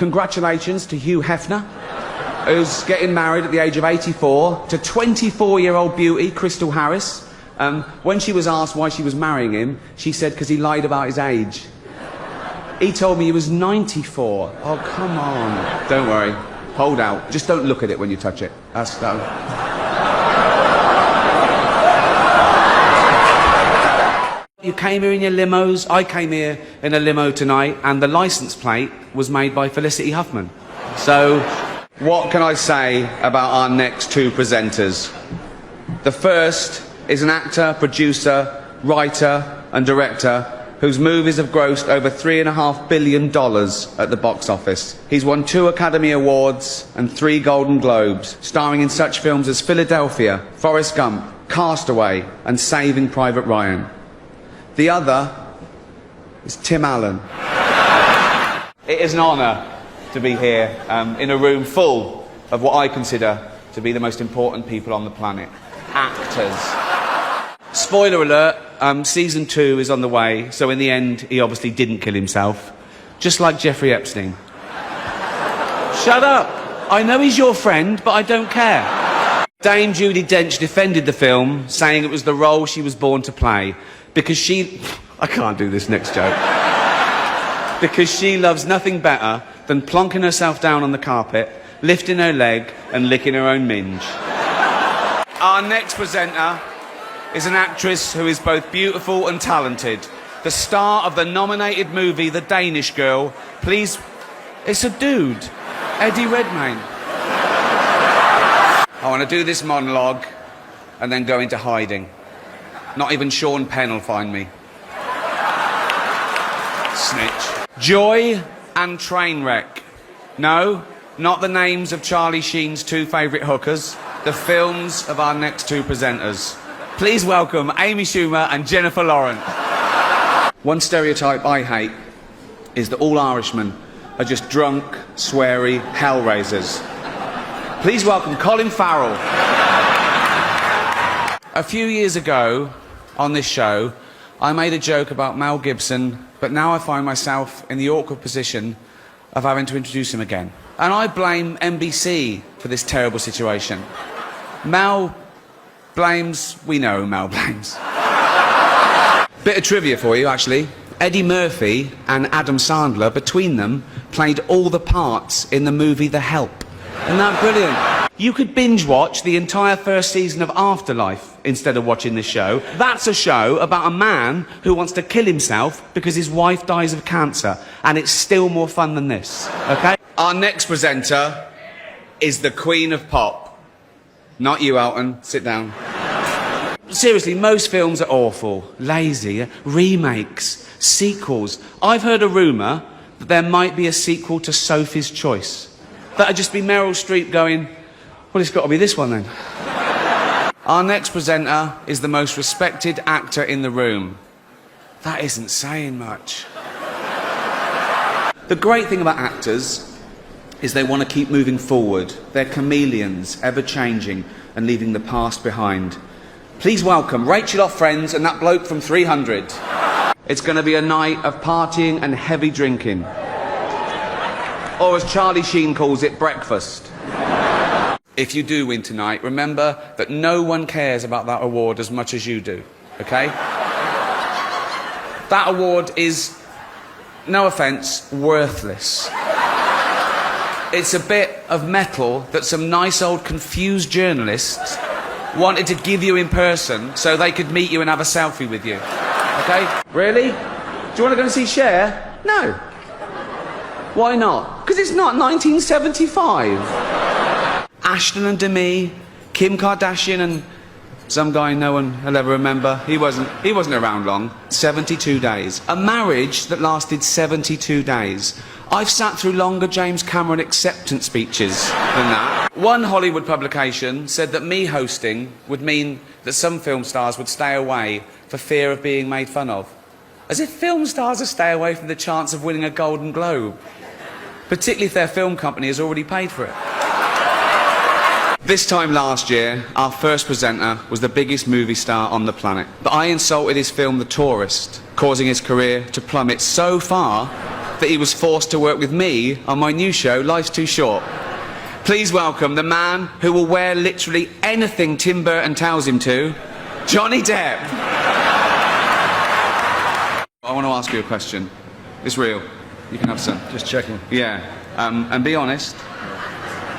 congratulations to Hugh Hefner, who's getting married at the age of 84 to 24-year-old beauty Crystal Harris. When she was asked why she was marrying him, she said because he lied about his age. He told me he was 94. Oh, come on. Don't worry. Hold out. Just don't look at it when you touch it. That's... You came here in your limos. I came here in a limo tonight, and the licence plate was made by Felicity Huffman. So, what can I say about our next two presenters? The first is an actor, producer, writer and director whose movies have grossed over $3.5 billion at the box office. He's won 2 Academy Awards and 3 Golden Globes, starring in such films as Philadelphia, Forrest Gump, Castaway and Saving Private Ryan. The other is Tim Allen. It is an honour to be here in a room full of what I consider to be the most important people on the planet. Actors. Spoiler alert, season 2 is on the way, so in the end he obviously didn't kill himself. Just like Jeffrey Epstein. Shut up! I know he's your friend, but I don't care. Dame Judi Dench defended the film, saying it was the role she was born to play. Because she... I can't do this next joke. Because she loves nothing better than plonking herself down on the carpet, lifting her leg and licking her own minge. Our next presenter is an actress who is both beautiful and talented. The star of the nominated movie The Danish Girl. Please... It's a dude. Eddie Redmayne. I want to do this monologue and then go into hiding. Not even Sean Penn will find me. Snitch. Joy and Trainwreck. No, not the names of Charlie Sheen's 2 favourite hookers. The films of our next 2 presenters. Please welcome Amy Schumer and Jennifer Lawrence. One stereotype I hate is that all Irishmen are just drunk, sweary hellraisers. Please welcome Colin Farrell. A few years ago, on this show, I made a joke about Mel Gibson, but now I find myself in the awkward position of having to introduce him again. And I blame NBC for this terrible situation. Mel blames... We know who Mel blames. Bit of trivia for you, actually. Eddie Murphy and Adam Sandler, between them, played all the parts in the movie The Help. Isn't that brilliant? You could binge watch the entire first season of Afterlife instead of watching this show. That's a show about a man who wants to kill himself because his wife dies of cancer. And it's still more fun than this, okay? Our next presenter is the Queen of Pop. Not you, Elton. Sit down. Seriously, most films are awful, lazy, remakes, sequels. I've heard a rumour that there might be a sequel to Sophie's Choice. That'd just be Meryl Streep going, well, it's got to be this one then. Our next presenter is the most respected actor in the room. That isn't saying much. The great thing about actors is they want to keep moving forward. They're chameleons, ever-changing and leaving the past behind. Please welcome Rachel off Friends and that bloke from 300. It's going to be a night of partying and heavy drinking. Or as Charlie Sheen calls it, breakfast. If you do win tonight, remember that no one cares about that award as much as you do, okay? That award is, no offence, worthless. It's a bit of metal that some nice old confused journalists wanted to give you in person so they could meet you and have a selfie with you, okay? Really? Do you want to go and see Cher? No. Why not? Because it's not 1975. Ashton and Demi, Kim Kardashian and some guy no one will ever remember. He wasn't around long. 72 days. A marriage that lasted 72 days. I've sat through longer James Cameron acceptance speeches than that. One Hollywood publication said that me hosting would mean that some film stars would stay away for fear of being made fun of. As if film stars would stay away from the chance of winning a Golden Globe. Particularly if their film company has already paid for it. This time last year, our first presenter was the biggest movie star on the planet. But I insulted his film The Tourist, causing his career to plummet so far that he was forced to work with me on my new show, Life's Too Short. Please welcome the man who will wear literally anything Tim Burton tells him to, Johnny Depp. I want to ask you a question. It's real. You can have some. Just checking. Yeah. And be honest.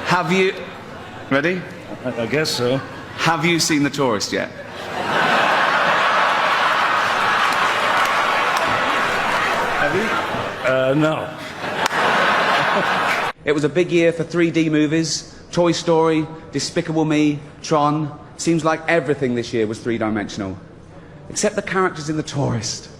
Have you... Ready? I guess so. Have you seen The Tourist yet? Have you? No. It was a big year for 3D movies. Toy Story, Despicable Me, Tron. Seems like everything this year was three-dimensional. Except the characters in The Tourist.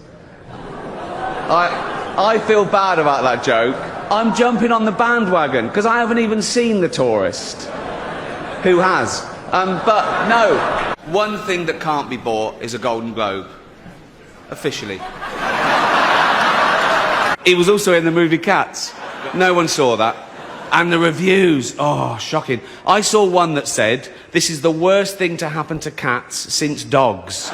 I feel bad about that joke. I'm jumping on the bandwagon, because I haven't even seen The Tourist. Who has? But no. One thing that can't be bought is a Golden Globe. Officially. He was also in the movie Cats. No one saw that. And the reviews, oh, shocking. I saw one that said, this is the worst thing to happen to cats since dogs.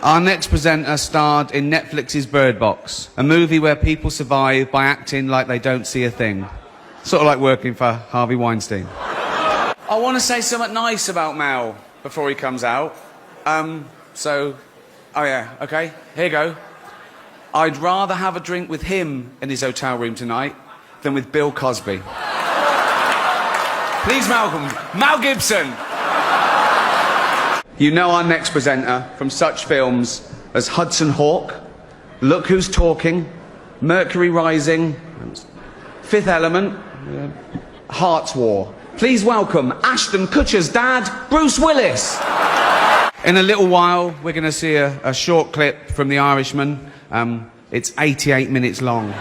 Our next presenter starred in Netflix's Bird Box, a movie where people survive by acting like they don't see a thing. Sort of like working for Harvey Weinstein. I want to say something nice about Mal before he comes out. Oh yeah, okay, here you go. I'd rather have a drink with him in his hotel room tonight than with Bill Cosby. Please welcome Mel Gibson. You know our next presenter from such films as Hudson Hawk, Look Who's Talking, Mercury Rising, Fifth Element, Heart's War. Please welcome Ashton Kutcher's dad, Bruce Willis. In a little while, we're going to see a short clip from The Irishman. It's 88 minutes long.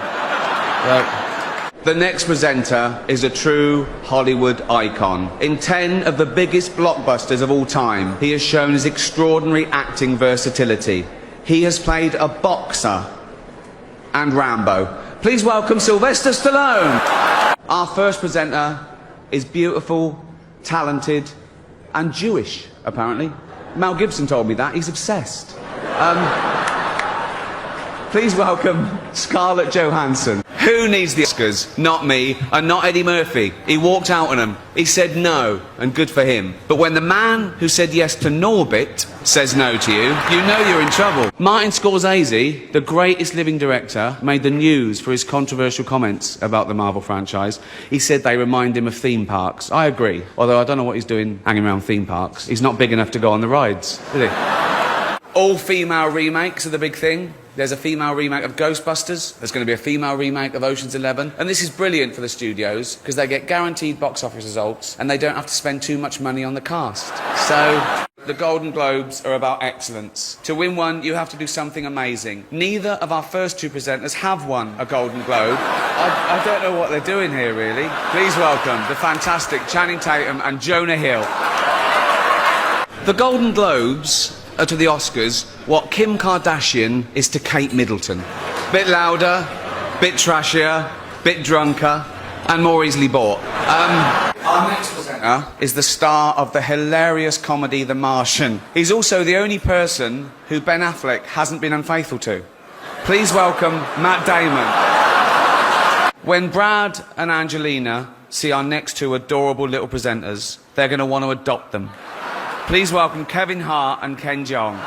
The next presenter is a true Hollywood icon. In 10 of the biggest blockbusters of all time, he has shown his extraordinary acting versatility. He has played a boxer and Rambo. Please welcome Sylvester Stallone. Our first presenter is beautiful, talented, and Jewish, apparently. Mel Gibson told me that. He's obsessed. Please welcome Scarlett Johansson. Who needs the Oscars? Not me, and not Eddie Murphy. He walked out on them. He said no, and good for him. But when the man who said yes to Norbit says no to you, you know you're in trouble. Martin Scorsese, the greatest living director, made the news for his controversial comments about the Marvel franchise. He said they remind him of theme parks. I agree, although I don't know what he's doing hanging around theme parks. He's not big enough to go on the rides, is he? All-female remakes are the big thing. There's a female remake of Ghostbusters. There's going to be a female remake of Ocean's 11. And this is brilliant for the studios, because they get guaranteed box office results, and they don't have to spend too much money on the cast. So, the Golden Globes are about excellence. To win one, you have to do something amazing. Neither of our first two presenters have won a Golden Globe. I don't know what they're doing here, really. Please welcome the fantastic Channing Tatum and Jonah Hill. The Golden Globes are to the Oscars what Kim Kardashian is to Kate Middleton. Bit louder, bit trashier, bit drunker, and more easily bought. Our next presenter is the star of the hilarious comedy The Martian. He's also the only person who Ben Affleck hasn't been unfaithful to. Please welcome Matt Damon. When Brad and Angelina see our next two adorable little presenters, they're going to want to adopt them. Please welcome Kevin Hart and Ken Jeong.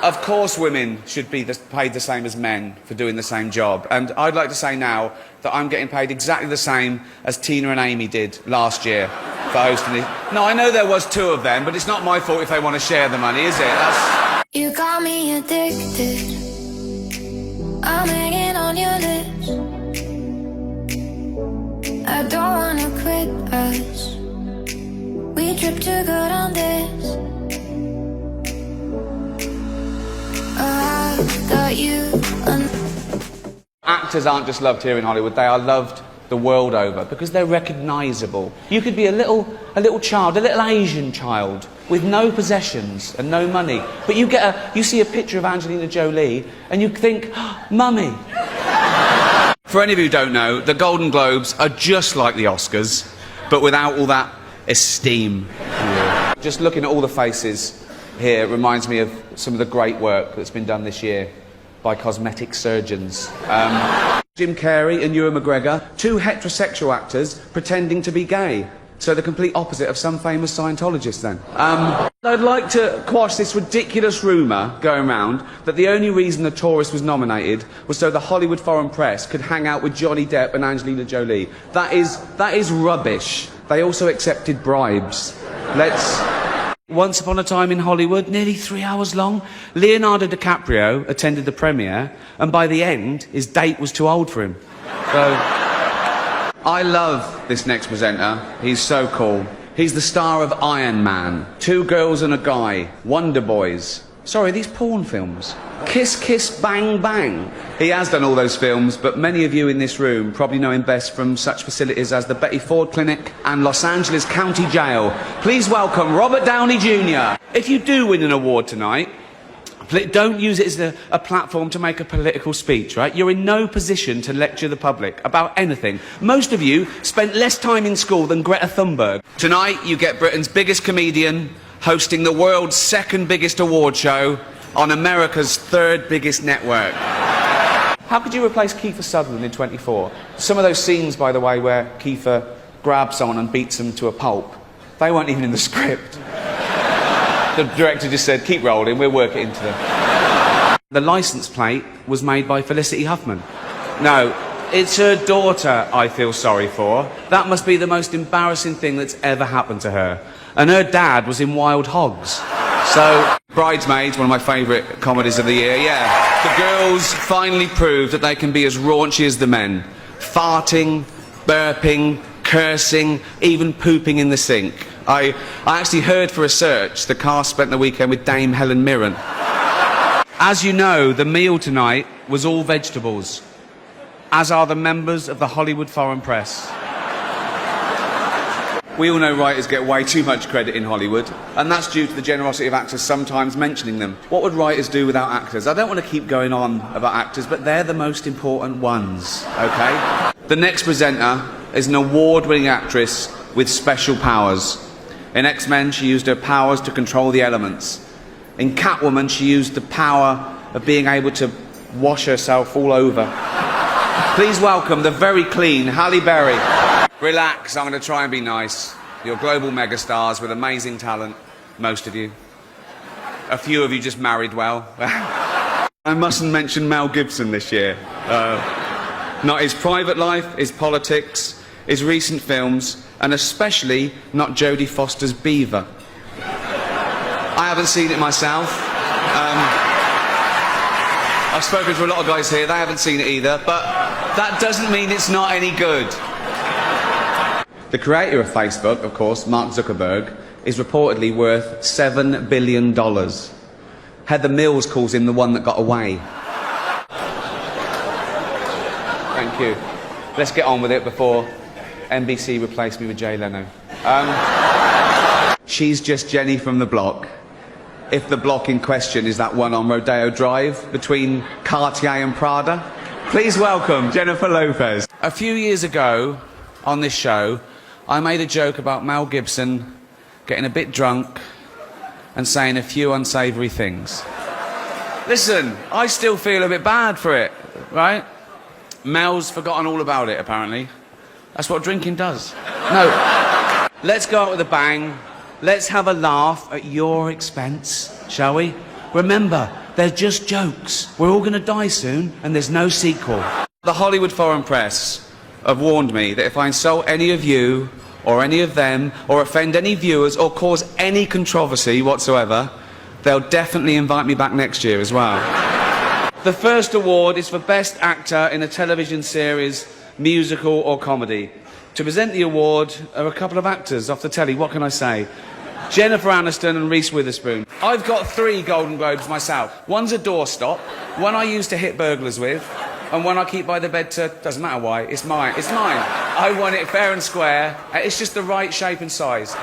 Of course women should be paid the same as men for doing the same job. And I'd like to say now that I'm getting paid exactly the same as Tina and Amy did last year for hosting it. No, I know there was two of them, but it's not my fault if they want to share the money, is it? You got me addicted. I'm hanging on your lips. I don't wanna quit us. We trip too good on this. I got you. Actors aren't just loved here in Hollywood, they are loved the world over because they're recognisable. You could be a little child, a little Asian child with no possessions and no money, but you see a picture of Angelina Jolie and you think, oh, Mummy. For any of you who don't know, the Golden Globes are just like the Oscars, but without all that esteem. Yeah. Just looking at all the faces here reminds me of some of the great work that's been done this year by cosmetic surgeons. Jim Carrey and Ewan McGregor, two heterosexual actors pretending to be gay. So the complete opposite of some famous Scientologist then. I'd like to quash this ridiculous rumour going round that the only reason The Tourist was nominated was so the Hollywood foreign press could hang out with Johnny Depp and Angelina Jolie. That is rubbish. They also accepted bribes. Once Upon a Time in Hollywood, nearly 3 hours long. Leonardo DiCaprio attended the premiere, and by the end, his date was too old for him. So, I love this next presenter. He's so cool. He's the star of Iron Man, Two Girls and a Guy, Wonder Boys. Sorry, these porn films. Kiss Kiss Bang Bang. He has done all those films, but many of you in this room probably know him best from such facilities as the Betty Ford Clinic and Los Angeles County Jail. Please welcome Robert Downey Jr. If you do win an award tonight, don't use it as a platform to make a political speech, right? You're in no position to lecture the public about anything. Most of you spent less time in school than Greta Thunberg. Tonight, you get Britain's biggest comedian hosting the world's second biggest award show on America's third biggest network. How could you replace Kiefer Sutherland in 24? Some of those scenes, by the way, where Kiefer grabs someone and beats them to a pulp, they weren't even in the script. The director just said, keep rolling, we'll work it into them. The licence plate was made by Felicity Huffman. No, it's her daughter I feel sorry for. That must be the most embarrassing thing that's ever happened to her. And her dad was in Wild Hogs. So, Bridesmaids, one of my favourite comedies of the year, yeah. The girls finally proved that they can be as raunchy as the men. Farting, burping, cursing, even pooping in the sink. I actually heard for research the cast spent the weekend with Dame Helen Mirren. As you know, the meal tonight was all vegetables, as are the members of the Hollywood foreign press. We all know writers get way too much credit in Hollywood, and that's due to the generosity of actors sometimes mentioning them. What would writers do without actors? I don't want to keep going on about actors, but they're the most important ones, okay? The next presenter is an award-winning actress with special powers. In X-Men, she used her powers to control the elements. In Catwoman, she used the power of being able to wash herself all over. Please welcome the very clean Halle Berry. Relax, I'm going to try and be nice. You're global megastars with amazing talent, most of you. A few of you just married well. I mustn't mention Mel Gibson this year. Not his private life, his politics, his recent films, and especially not Jodie Foster's Beaver. I haven't seen it myself. I've spoken to a lot of guys here, they haven't seen it either, but that doesn't mean it's not any good. The creator of Facebook, of course, Mark Zuckerberg, is reportedly worth $7 billion. Heather Mills calls him the one that got away. Thank you. Let's get on with it before NBC replaced me with Jay Leno. She's just Jenny from the block. If the block in question is that one on Rodeo Drive between Cartier and Prada. Please welcome Jennifer Lopez. A few years ago on this show, I made a joke about Mel Gibson getting a bit drunk and saying a few unsavoury things. Listen, I still feel a bit bad for it, right? Mel's forgotten all about it, apparently. That's what drinking does. No, let's go out with a bang. Let's have a laugh at your expense, shall we? Remember, they're just jokes. We're all going to die soon, and there's no sequel. The Hollywood foreign press have warned me that if I insult any of you, or any of them, or offend any viewers, or cause any controversy whatsoever, they'll definitely invite me back next year as well. The first award is for Best Actor in a Television Series, Musical or Comedy. To present the award are a couple of actors off the telly, what can I say? Jennifer Aniston and Reese Witherspoon. I've got 3 Golden Globes myself. One's a doorstop, one I use to hit burglars with, and one I keep by the bed to... Doesn't matter why, it's mine. It's mine. I won it fair and square. It's just the right shape and size.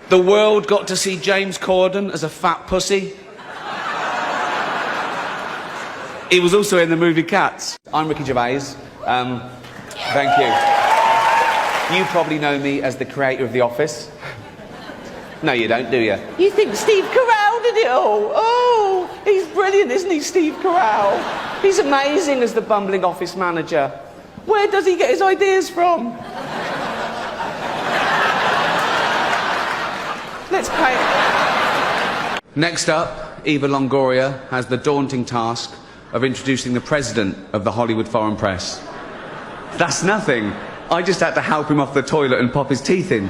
The world got to see James Corden as a fat pussy. He was also in the movie Cats. I'm Ricky Gervais. Thank you. You probably know me as the creator of The Office. No, you don't, do you? You think Steve Carell did it all? Oh! He's brilliant, isn't he, Steve Carell? He's amazing as the bumbling office manager. Where does he get his ideas from? Let's pay. Next up, Eva Longoria has the daunting task of introducing the president of the Hollywood Foreign Press. That's nothing. I just had to help him off the toilet and pop his teeth in.